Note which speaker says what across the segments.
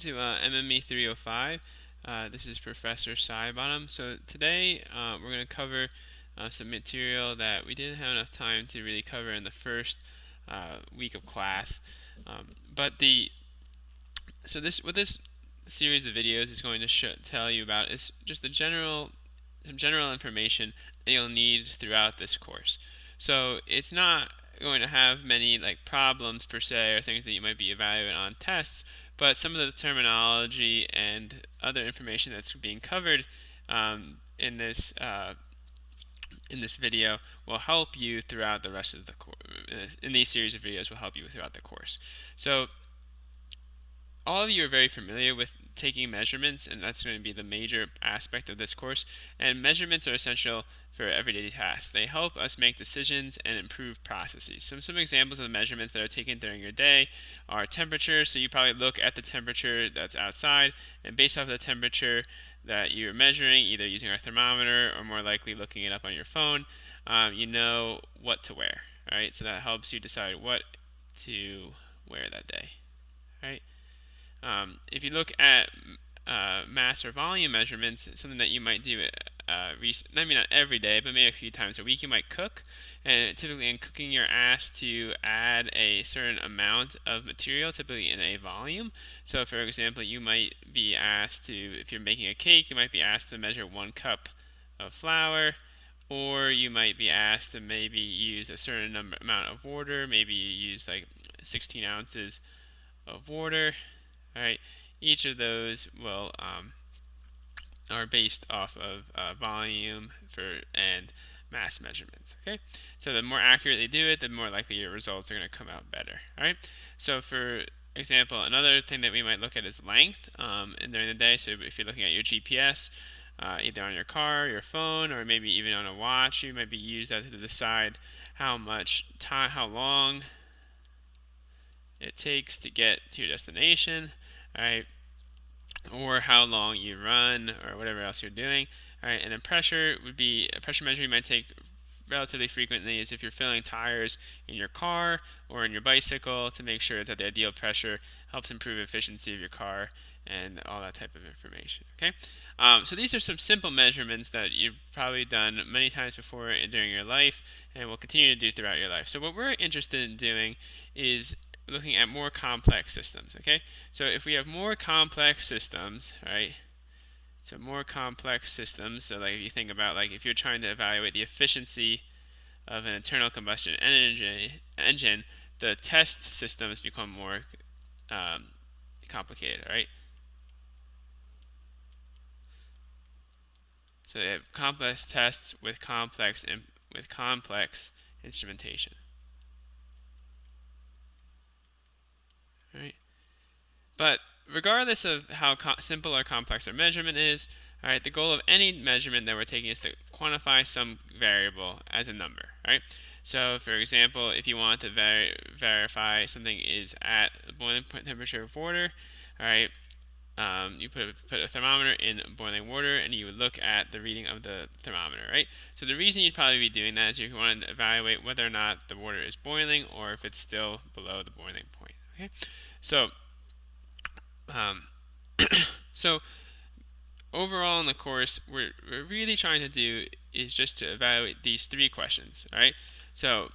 Speaker 1: to MME 305. This is Professor Bottom. So today we're going to cover some material that we didn't have enough time to really cover in the first week of class. What this series of videos is going to tell you about is just some general information that you'll need throughout this course. So it's not going to have many like problems per se or things that you might be evaluating on tests, but some of the terminology and other information that's being covered in this video will help you throughout the rest of the course. In these series of videos will help you throughout the course. So all of you are very familiar with taking measurements, and that's going to be the major aspect of this course. And measurements are essential for everyday tasks. They help us make decisions and improve processes. Some examples of the measurements that are taken during your day are temperature. So you probably look at the temperature that's outside, and based off the temperature that you're measuring, either using a thermometer or more likely looking it up on your phone, you know what to wear. All right, so that helps you decide what to wear that day. All right. If you look at mass or volume measurements, something that you might do, not every day, but maybe a few times a week, you might cook. And typically in cooking, you're asked to add a certain amount of material, typically in a volume. So for example, you might be asked to, if you're making a cake, you might be asked to measure 1 cup of flour, or you might be asked to maybe use a certain amount of water. Maybe you use like 16 ounces of water. All right, each of those will are based off of volume and mass measurements. Okay, so the more accurately you do it, the more likely your results are going to come out better. All right, so for example, another thing that we might look at is length and during the day. So if you're looking at your GPS, either on your car, your phone, or maybe even on a watch, you might be used that to decide how much time, how long it takes to get to your destination. All right, or how long you run, or whatever else you're doing. All right, and then pressure would be a pressure measure you might take relatively frequently is if you're filling tires in your car or in your bicycle to make sure it's at the ideal pressure. Helps improve efficiency of your car and all that type of information. Okay, so these are some simple measurements that you've probably done many times before during your life and will continue to do throughout your life. So what we're interested in doing is looking at more complex systems. Okay, so if we have more complex systems, right? So more complex systems. So like if you think about like if you're trying to evaluate the efficiency of an internal combustion engine, the test systems become more complicated, right? So they have complex tests with complex instrumentation. Right? But regardless of how simple or complex our measurement is, all right, the goal of any measurement that we're taking is to quantify some variable as a number, right? So, for example, if you want to verify something is at the boiling point temperature of water, all right, you put a thermometer in boiling water and you would look at the reading of the thermometer, right? So the reason you'd probably be doing that is you want to evaluate whether or not the water is boiling or if it's still below the boiling point. Okay, so um, so overall in the course, we're really trying to do is just to evaluate these 3 questions. All right, so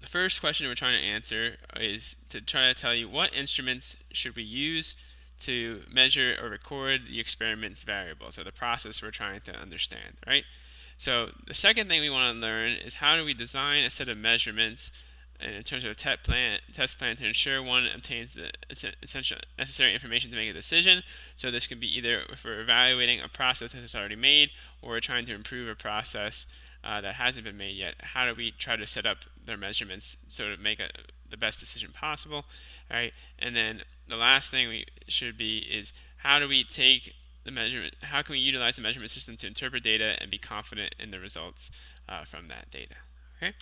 Speaker 1: the first question we're trying to answer is to try to tell you what instruments should we use to measure or record the experiment's variables, or the process we're trying to understand, right? So the second thing we want to learn is how do we design a set of measurements in terms of a test plan to ensure one obtains the essential necessary information to make a decision. So this can be either if we're evaluating a process that's already made, or we're trying to improve a process that hasn't been made yet. How do we try to set up their measurements so to make the best decision possible? All right, and then the last thing we should be is how do we take the measurement? How can we utilize the measurement system to interpret data and be confident in the results from that data? Okay.